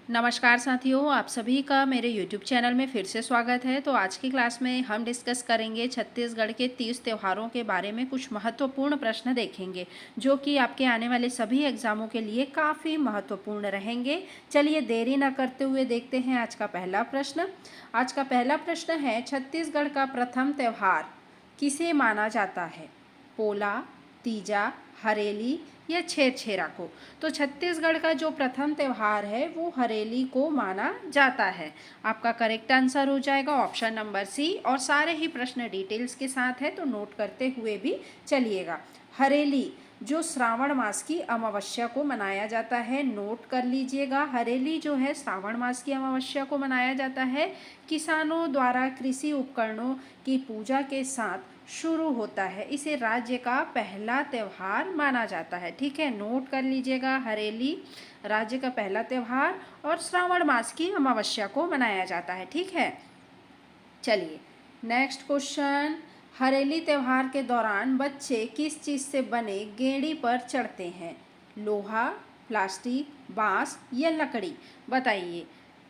नमस्कार साथियों, आप सभी का मेरे YouTube चैनल में फिर से स्वागत है। तो आज की क्लास में हम डिस्कस करेंगे छत्तीसगढ़ के 30 त्योहारों के बारे में। कुछ महत्वपूर्ण प्रश्न देखेंगे जो कि आपके आने वाले सभी एग्जामों के लिए काफ़ी महत्वपूर्ण रहेंगे। चलिए देरी न करते हुए देखते हैं आज का पहला प्रश्न। आज का पहला प्रश्न है, छत्तीसगढ़ का प्रथम त्यौहार किसे माना जाता है? पोला, तीजा, हरेली या छेरछेरा को? तो छत्तीसगढ़ का जो प्रथम त्यौहार है वो हरेली को माना जाता है। आपका करेक्ट आंसर हो जाएगा ऑप्शन नंबर सी। और सारे ही प्रश्न डिटेल्स के साथ है तो नोट करते हुए भी चलिएगा। हरेली जो श्रावण मास की अमावस्या को मनाया जाता है, नोट कर लीजिएगा। हरेली जो है श्रावण मास की अमावस्या को मनाया जाता है। किसानों द्वारा कृषि उपकरणों की पूजा के साथ शुरू होता है। इसे राज्य का पहला त्यौहार माना जाता है। ठीक है, नोट कर लीजिएगा। हरेली राज्य का पहला त्यौहार और श्रावण मास की अमावस्या को मनाया जाता है। ठीक है, चलिए नेक्स्ट क्वेश्चन। हरेली त्यौहार के दौरान बच्चे किस चीज़ से बने गेड़ी पर चढ़ते हैं? लोहा, प्लास्टिक, बांस या लकड़ी? बताइए।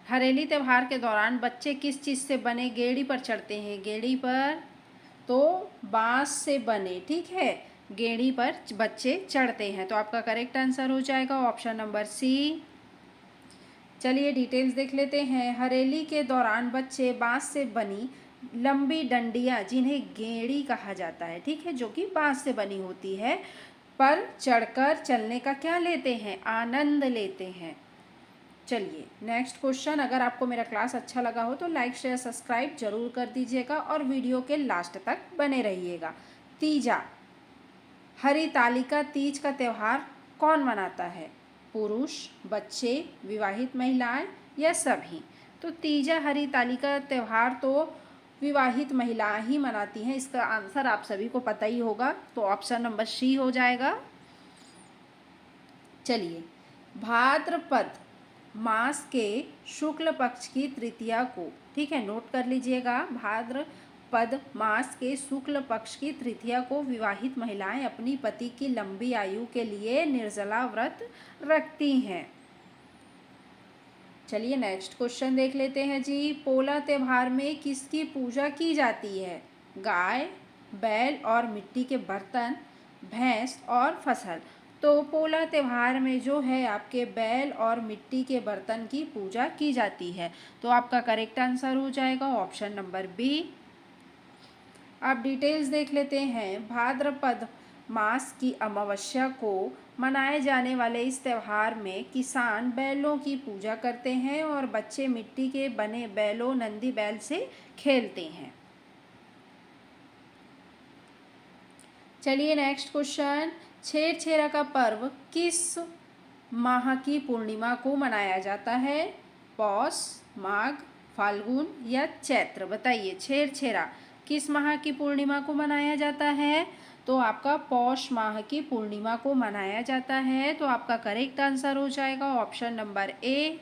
हरेली त्यौहार के दौरान बच्चे किस चीज़ से बने गेड़ी पर चढ़ते हैं? गेड़ी पर तो बांस से बने, ठीक है, गेड़ी पर बच्चे चढ़ते हैं। तो आपका करेक्ट आंसर हो जाएगा ऑप्शन नंबर सी। चलिए डिटेल्स देख लेते हैं। हरेली के दौरान बच्चे बांस से बनी लंबी डंडियां, जिन्हें गेड़ी कहा जाता है, ठीक है, जो कि बांस से बनी होती है, पर चढ़कर चलने का क्या लेते हैं? आनंद लेते हैं। चलिए नेक्स्ट क्वेश्चन। अगर आपको मेरा क्लास अच्छा लगा हो तो लाइक शेयर सब्सक्राइब जरूर कर दीजिएगा और वीडियो के लास्ट तक बने रहिएगा। तीजा, हरितालिका तीज का त्यौहार कौन मनाता है? पुरुष, बच्चे, विवाहित महिलाएं या सभी? तो तीजा हरितालिका त्यौहार तो विवाहित महिलाएं ही मनाती हैं। इसका आंसर आप सभी को पता ही होगा, तो ऑप्शन नंबर सी हो जाएगा। चलिए, भाद्रपद मास के शुक्ल पक्ष की तृतीया को, ठीक है, नोट कर लीजिएगा। भाद्रपद मास के शुक्ल पक्ष की तृतीया को विवाहित महिलाएं अपनी पति की लंबी आयु के लिए निर्जला व्रत रखती हैं। चलिए नेक्स्ट क्वेश्चन देख लेते हैं जी। पोला त्योहार में किसकी पूजा की जाती है? गाय, बैल और मिट्टी के बर्तन, भैंस और फसल? तो पोला त्योहार में जो है आपके बैल और मिट्टी के बर्तन की पूजा की जाती है। तो आपका करेक्ट आंसर हो जाएगा ऑप्शन नंबर बी। अब डिटेल्स देख लेते हैं। भाद्रपद मास की अमावस्या को मनाए जाने वाले इस त्यौहार में किसान बैलों की पूजा करते हैं और बच्चे मिट्टी के बने बैलों, नंदी बैल से खेलते हैं। चलिए नेक्स्ट क्वेश्चन। छेरछेरा का पर्व किस माह की पूर्णिमा को मनाया जाता है? पौष, माघ, फाल्गुन या चैत्र? बताइए, छेरछेरा किस माह की पूर्णिमा को मनाया जाता है? तो आपका पौष माह की पूर्णिमा को मनाया जाता है। तो आपका करेक्ट आंसर हो जाएगा ऑप्शन नंबर ए।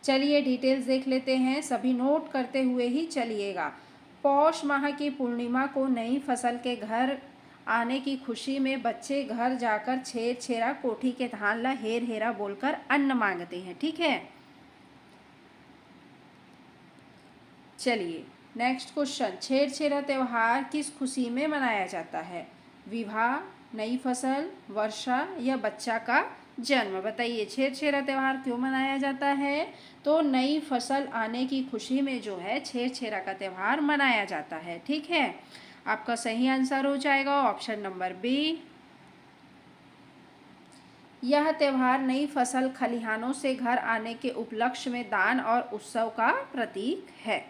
चलिए डिटेल्स देख लेते हैं, सभी नोट करते हुए ही चलिएगा। पौष माह की पूर्णिमा को नई फसल के घर आने की खुशी में बच्चे घर जाकर छेरछेरा, कोठी के धान ला हेर हेरा बोलकर अन्न मांगते हैं। ठीक है, चलिए नेक्स्ट क्वेश्चन। छेरछेरा त्यौहार किस खुशी में मनाया जाता है? विवाह, नई फसल, वर्षा या बच्चा का जन्म? बताइए, छेरछेरा त्यौहार क्यों मनाया जाता है? तो नई फसल आने की खुशी में जो है छेरछेरा का त्यौहार मनाया जाता है। ठीक है, आपका सही आंसर हो जाएगा ऑप्शन नंबर बी। यह त्यौहार नई फसल खलिहानों से घर आने के उपलक्ष्य में दान और उत्सव का प्रतीक है।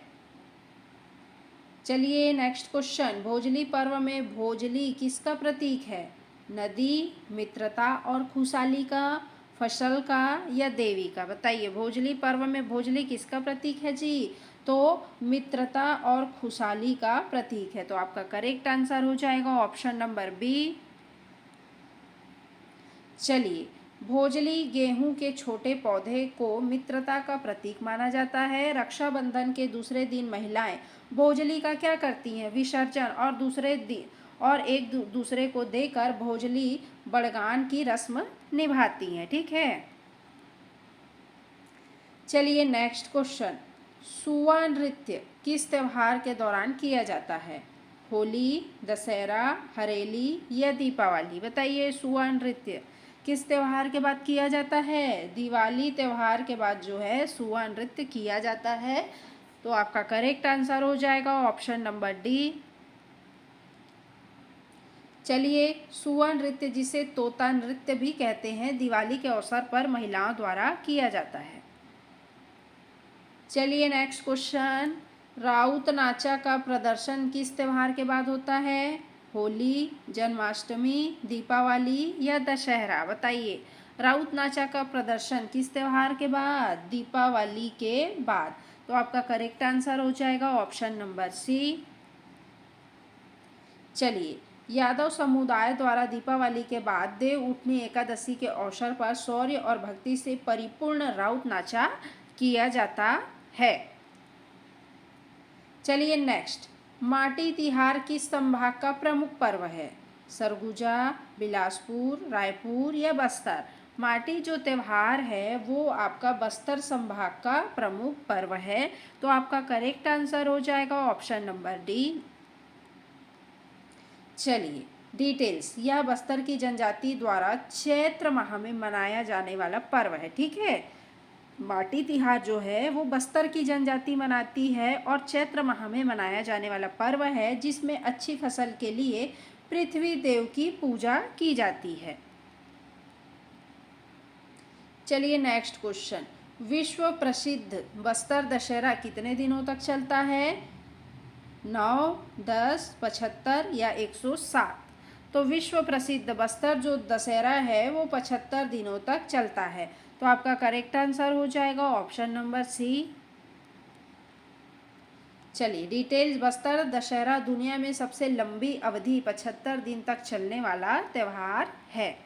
चलिए नेक्स्ट क्वेश्चन। भोजली पर्व में भोजली किसका प्रतीक है? नदी, मित्रता और खुशहाली का, फसल का या देवी का? बताइए, भोजली पर्व में भोजली किसका प्रतीक है जी? तो मित्रता और खुशहाली का प्रतीक है। तो आपका करेक्ट आंसर हो जाएगा ऑप्शन नंबर बी। चलिए, भोजली गेहूं के छोटे पौधे को मित्रता का प्रतीक माना जाता है। रक्षाबंधन के दूसरे दिन महिलाएं भोजली का क्या करती हैं? विसर्जन और एक दूसरे को देकर भोजली बड़गान की रस्म निभाती हैं। ठीक है, चलिए नेक्स्ट क्वेश्चन, सुआ नृत्य किस त्योहार के दौरान किया जाता है? होली, दशहरा, हरेली या दीपावली? बताइए, सुआ नृत्य किस त्योहार के बाद किया जाता है? दिवाली त्योहार के बाद जो है सुआ नृत्य किया जाता है। तो आपका करेक्ट आंसर हो जाएगा ऑप्शन नंबर डी। चलिए, सुआ नृत्य जिसे तोता नृत्य भी कहते हैं, दिवाली के अवसर पर महिलाओं द्वारा किया जाता है। चलिए नेक्स्ट क्वेश्चन, राउत नाचा का प्रदर्शन किस त्योहार के बाद होता है? होली, जन्माष्टमी, दीपावली या दशहरा? बताइए, राउत नाचा का प्रदर्शन किस त्योहार के बाद? दीपावली के बाद। तो आपका करेक्ट आंसर हो जाएगा ऑप्शन नंबर सी। चलिए, यादव समुदाय द्वारा दीपावली के बाद देव उठनी एकादशी के अवसर पर शौर्य और भक्ति से परिपूर्ण राउत नाचा किया जाता है। चलिए नेक्स्ट, माटी तिहार किस संभाग का प्रमुख पर्व है? सरगुजा, बिलासपुर, रायपुर या बस्तर? माटी जो त्योहार है वो आपका बस्तर संभाग का प्रमुख पर्व है। तो आपका करेक्ट आंसर हो जाएगा ऑप्शन नंबर डी। चलिए, डिटेल्स, यह बस्तर की जनजाति द्वारा चैत्र माह में मनाया जाने वाला पर्व है। ठीक है, माटी तिहार जो है वो बस्तर की जनजाति मनाती है और चैत्र माह में मनाया जाने वाला पर्व है, जिसमें अच्छी फसल के लिए पृथ्वी देव की पूजा की जाती है। चलिए नेक्स्ट क्वेश्चन, विश्व प्रसिद्ध बस्तर दशहरा कितने दिनों तक चलता है? 9, 10, 75 या 107? तो विश्व प्रसिद्ध बस्तर जो दशहरा है वो 75 दिनों तक चलता है। तो आपका करेक्ट आंसर हो जाएगा ऑप्शन नंबर सी। चलिए डिटेल्स, बस्तर दशहरा दुनिया में सबसे लंबी अवधि 75 दिन तक चलने वाला त्यौहार है।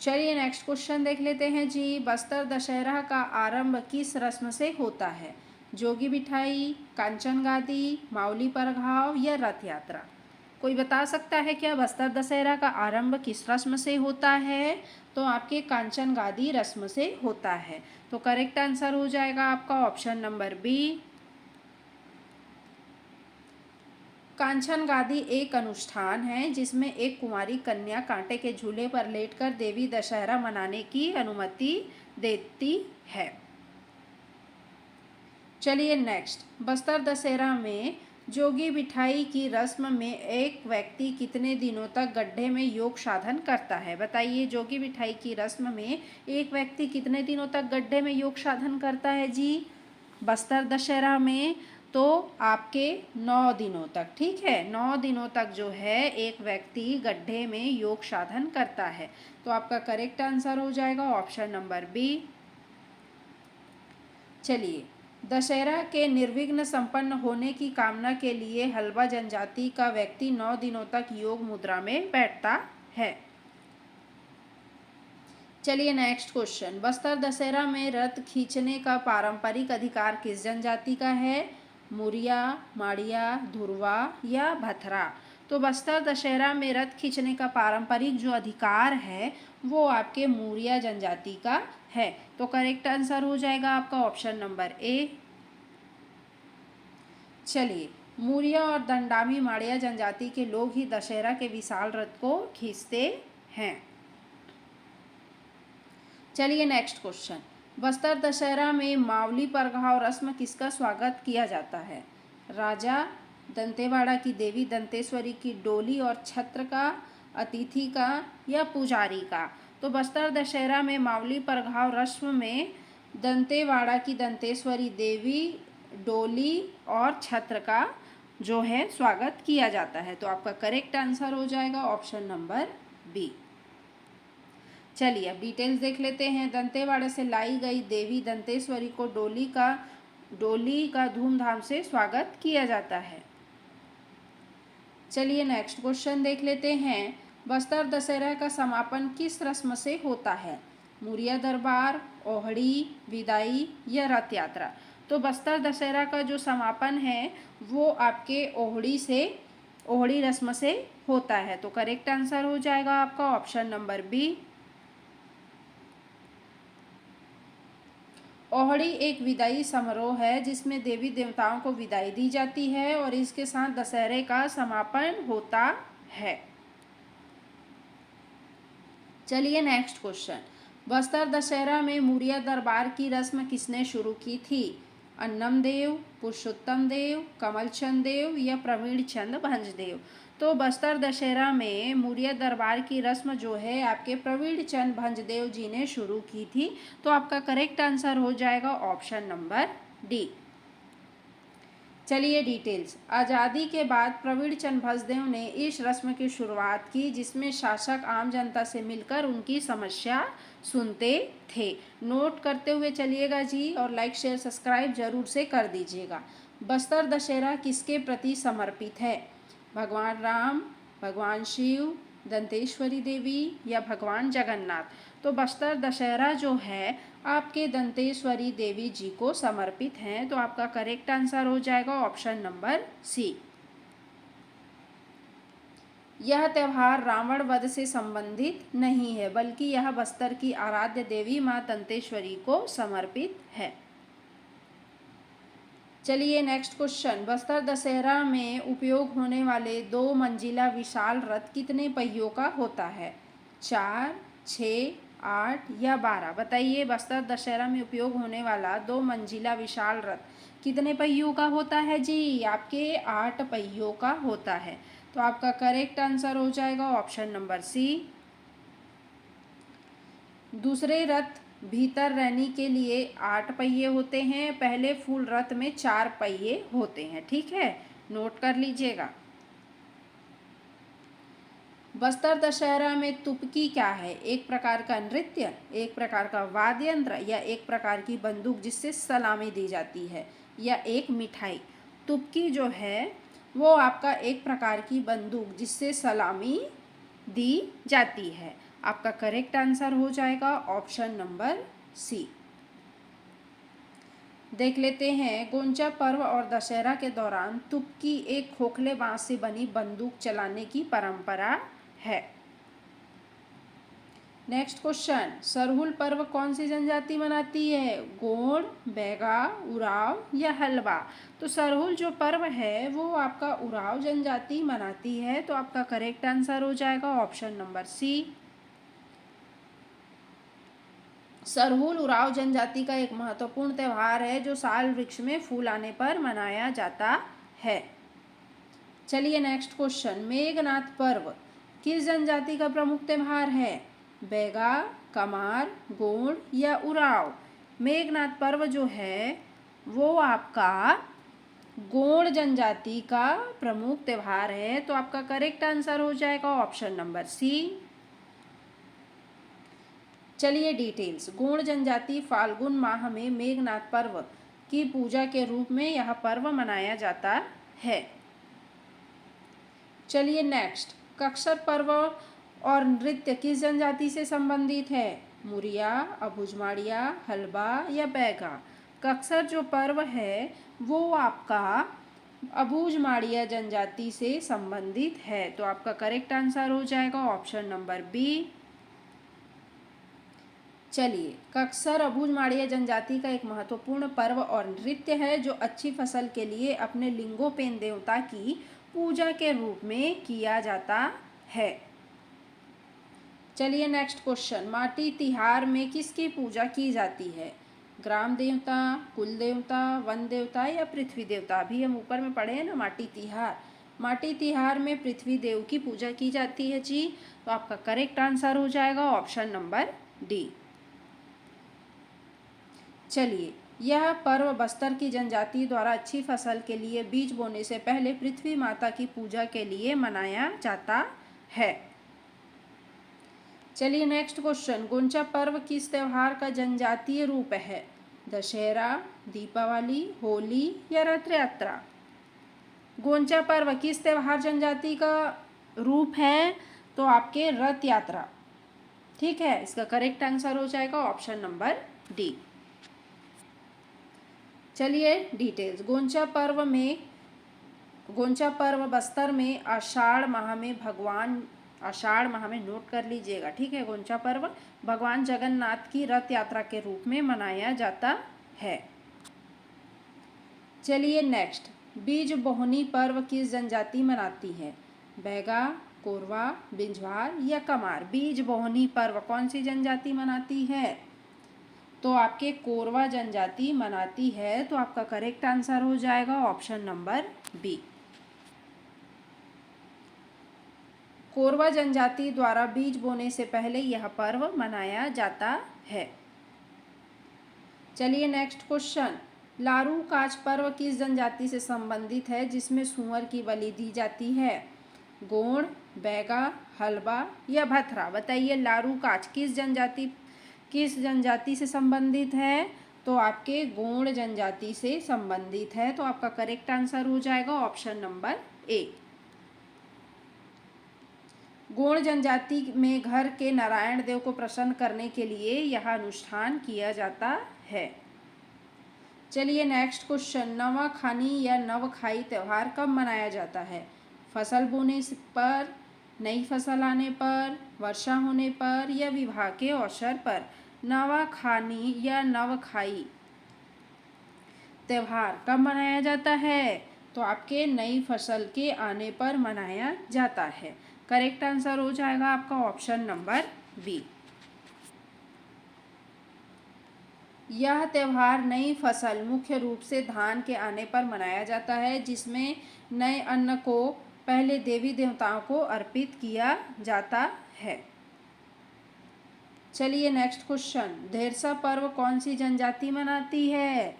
चलिए नेक्स्ट क्वेश्चन देख लेते हैं जी, बस्तर दशहरा का आरंभ किस रस्म से होता है? जोगी बिठाई, कांचन गादी, मावली परघाव या रथ यात्रा? कोई बता सकता है क्या बस्तर दशहरा का आरंभ किस रस्म से होता है? तो आपके कांचन गादी रस्म से होता है। तो करेक्ट आंसर हो जाएगा आपका ऑप्शन नंबर बी। कांचन गादी एक अनुष्ठान है जिसमें एक कुंवारी कन्या कांटे के झूले पर लेटकर देवी दशहरा मनाने की अनुमति देती है। चलिए नेक्स्ट, बस्तर दशहरा में जोगी बिठाई की रस्म में एक व्यक्ति कितने दिनों तक गड्ढे में योग साधन करता है? बताइए, जोगी बिठाई की रस्म में एक व्यक्ति कितने दिनों तक गड्ढे में योग साधन करता है जी बस्तर दशहरा में? तो आपके 9 दिनों तक। ठीक है, 9 दिनों तक जो है एक व्यक्ति गड्ढे में योग साधन करता है। तो आपका करेक्ट आंसर हो जाएगा ऑप्शन नंबर बी। चलिए, दशहरा के निर्विघ्न संपन्न होने की कामना के लिए हल्बा जनजाति का व्यक्ति 9 दिनों तक योग मुद्रा में बैठता है। चलिए नेक्स्ट क्वेश्चन, बस्तर दशहरा में रथ खींचने का पारंपरिक अधिकार किस जनजाति का है? मुरिया, माड़िया, धुरवा या भथरा? तो बस्तर दशहरा में रथ खींचने का पारंपरिक जो अधिकार है वो आपके मुरिया जनजाति का है। तो करेक्ट आंसर हो जाएगा आपका ऑप्शन नंबर ए। चलिए, मुरिया और दंडामी माड़िया जनजाति के लोग ही दशहरा के विशाल रथ को खींचते हैं। चलिए नेक्स्ट क्वेश्चन, बस्तर दशहरा में मावली परघाव रस्म किसका स्वागत किया जाता है? राजा, दंतेवाड़ा की देवी दंतेश्वरी की डोली और छत्र का, अतिथि का या पुजारी का? तो बस्तर दशहरा में मावली परघाव रस्म में दंतेवाड़ा की दंतेश्वरी देवी, डोली और छत्र का जो है स्वागत किया जाता है। तो आपका करेक्ट आंसर हो जाएगा ऑप्शन नंबर बी। चलिए अब डिटेल्स देख लेते हैं। दंतेवाड़ा से लाई गई देवी दंतेश्वरी को डोली का धूमधाम से स्वागत किया जाता है। चलिए नेक्स्ट क्वेश्चन देख लेते हैं, बस्तर दशहरा का समापन किस रस्म से होता है? मुरिया दरबार, ओहड़ी, विदाई या रथ यात्रा? तो बस्तर दशहरा का जो समापन है वो आपके ओहड़ी रस्म से होता है। तो करेक्ट आंसर हो जाएगा आपका ऑप्शन नंबर बी। ओहड़ी एक विदाई समारोह है जिसमें देवी देवताओं को विदाई दी जाती है और इसके साथ दशहरे का समापन होता है। चलिए नेक्स्ट क्वेश्चन। बस्तर दशहरा में मुरिया दरबार की रस्म किसने शुरू की थी? अन्नम देव, पुरुषोत्तम देव, कमलचंद देव या प्रवीण चंद भंजदेव। तो बस्तर दशहरा में मुरिया दरबार की रस्म जो है आपके प्रवीण चंद भंजदेव जी ने शुरू की थी। तो आपका करेक्ट आंसर हो जाएगा ऑप्शन नंबर डी। चलिए डिटेल्स। आज़ादी के बाद प्रवीण चंद भंजदेव ने इस रस्म की शुरुआत की जिसमें शासक आम जनता से मिलकर उनकी समस्या सुनते थे। नोट करते हुए चलिएगा जी और लाइक शेयर सब्सक्राइब जरूर से कर दीजिएगा। बस्तर दशहरा किसके प्रति समर्पित है? भगवान राम, भगवान शिव, दंतेश्वरी देवी या भगवान जगन्नाथ। तो बस्तर दशहरा जो है आपके दंतेश्वरी देवी जी को समर्पित हैं। तो आपका करेक्ट आंसर हो जाएगा ऑप्शन नंबर सी। यह त्यौहार रावण वध से संबंधित नहीं है बल्कि यह बस्तर की आराध्य देवी मां दंतेश्वरी को समर्पित है। चलिए नेक्स्ट क्वेश्चन। बस्तर दशहरा में उपयोग होने वाले 2 मंजिला विशाल रथ कितने पहियों का होता है? 4, 6, 8 या 12। बताइए बस्तर दशहरा में उपयोग होने वाला 2 मंजिला विशाल रथ कितने पहियों का होता है जी? आपके 8 पहियों का होता है। तो आपका करेक्ट आंसर हो जाएगा ऑप्शन नंबर सी। दूसरे रथ भीतर रैनी के लिए 8 पहिए होते हैं। पहले फूल रथ में 4 पहिए होते हैं। ठीक है, नोट कर लीजिएगा। बस्तर दशहरा में तुपकी क्या है? एक प्रकार का नृत्य, एक प्रकार का वाद्य यंत्र या एक प्रकार की बंदूक जिससे सलामी दी जाती है या एक मिठाई। तुपकी जो है वो आपका एक प्रकार की बंदूक जिससे सलामी दी जाती है। आपका करेक्ट आंसर हो जाएगा ऑप्शन नंबर सी। देख लेते हैं। गोंचा पर्व और दशहरा के दौरान तुपकी एक खोखले बांस से बनी बंदूक चलाने की परंपरा है। Next question. सरहुल पर्व कौन सी जनजाति मनाती है? गोंड, बैगा, उराव या हलबा। तो सरहुल जो पर्व है वो आपका उराव जनजाति मनाती है। तो आपका करेक्ट आंसर हो जाएगा option number C. Sarhul Oraon जनजाति का एक महत्वपूर्ण त्यौहार है जो साल वृक्ष में फूल आने पर मनाया जाता है। चलिए नेक्स्ट क्वेश्चन। मेघनाथ पर्व किस जनजाति का प्रमुख त्यौहार है? बैगा, कमार, गोंड या उराव। मेघनाथ पर्व जो है वो आपका गोंड जनजाति का प्रमुख त्यौहार है। तो आपका करेक्ट आंसर हो जाएगा ऑप्शन नंबर सी। चलिए डिटेल्स। गोंड जनजाति फाल्गुन माह में मेघनाथ पर्व की पूजा के रूप में यह पर्व मनाया जाता है। चलिए नेक्स्ट। कक्सर पर्व और नृत्य किस जनजाति से संबंधित है? मुरिया, अबुझमाड़िया, हलबा या बैगा। कक्सर जो पर्व है वो आपका अबुझमाड़िया जनजाति से संबंधित है। तो आपका करेक्ट आंसर हो जाएगा ऑप्शन नंबर बी। चलिए, कक्सर अबुझमाड़िया जनजाति का एक महत्वपूर्ण पर्व और नृत्य है जो अच्छी फसल के लिए अपने लिंगोपेन देवता की पूजा के रूप में किया जाता है। चलिए नेक्स्ट क्वेश्चन। माटी तिहार में किसकी पूजा की जाती है? ग्राम देवता, कुल देवता, वन देवता या पृथ्वी देवता। अभी हम ऊपर में पढ़े हैं ना माटी तिहार। माटी तिहार में पृथ्वी देव की पूजा की जाती है जी। तो आपका करेक्ट आंसर हो जाएगा ऑप्शन नंबर डी। चलिए, यह पर्व बस्तर की जनजाति द्वारा अच्छी फसल के लिए बीज बोने से पहले पृथ्वी माता की पूजा के लिए मनाया जाता है। चलिए नेक्स्ट क्वेश्चन। गोंचा पर्व किस त्योहार का जनजातीय रूप है? दशहरा, दीपावली, होली या रथ यात्रा। गोंचा पर्व किस त्योहार जनजाति का रूप है? तो आपके रथ यात्रा। ठीक है, इसका करेक्ट आंसर हो जाएगा ऑप्शन नंबर डी। चलिए डिटेल्स। गोंचा पर्व बस्तर में आषाढ़ माह में नोट कर लीजिएगा। ठीक है, गोंचा पर्व भगवान जगन्नाथ की रथ यात्रा के रूप में मनाया जाता है। चलिए नेक्स्ट, बीज बोहनी पर्व किस जनजाति मनाती है? बैगा, कोरवा, बिंझवार या कमार? बीज बोहनी पर्व कौन सी जनजाति मनाती है? तो आपके कोरवा जनजाति मनाती है। तो आपका करेक्ट आंसर हो जाएगा ऑप्शन नंबर बी। कोरवा जनजाति द्वारा बीज बोने से पहले यह पर्व मनाया जाता है। चलिए नेक्स्ट क्वेश्चन, लारू काच पर्व किस जनजाति से संबंधित है जिसमें सूअर की बलि दी जाती है? गोंड, बैगा, हलबा या भथरा? बताइए लारू काच किस जनजाति से संबंधित है? तो आपके गोंड जनजाति से संबंधित है। तो आपका करेक्ट आंसर हो जाएगा ऑप्शन नंबर ए। गोंड जनजाति में घर के नारायण देव को प्रसन्न करने के लिए यह अनुष्ठान किया जाता है। चलिए नेक्स्ट क्वेश्चन, नवाखानी या नवखाई त्यौहार कब मनाया जाता है? फसल बोने पर, नई फसल आने पर, वर्षा होने पर या विवाह के अवसर पर? नवाखानी या नवखाई त्यौहार कब मनाया जाता है? तो आपके नई फसल के आने पर मनाया जाता है। करेक्ट आंसर हो जाएगा आपका ऑप्शन नंबर बी। यह त्यौहार नई फसल मुख्य रूप से धान के आने पर मनाया जाता है, जिसमें नए अन्न को पहले देवी देवताओं को अर्पित किया जाता है। चलिए नेक्स्ट क्वेश्चन, धेरसा पर्व कौन सी जनजाति मनाती है?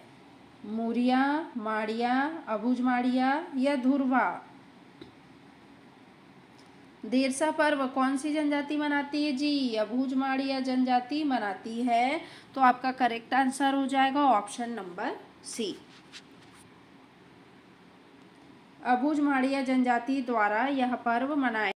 मुरिया, माड़िया, अबुझ माड़िया या धुरवा? धेरसा पर्व कौन सी जनजाति मनाती है जी? अबुझ माड़िया जनजाति मनाती है। तो आपका करेक्ट आंसर हो जाएगा ऑप्शन नंबर सी। अबुझ माड़िया जनजाति द्वारा यह पर्व मनाया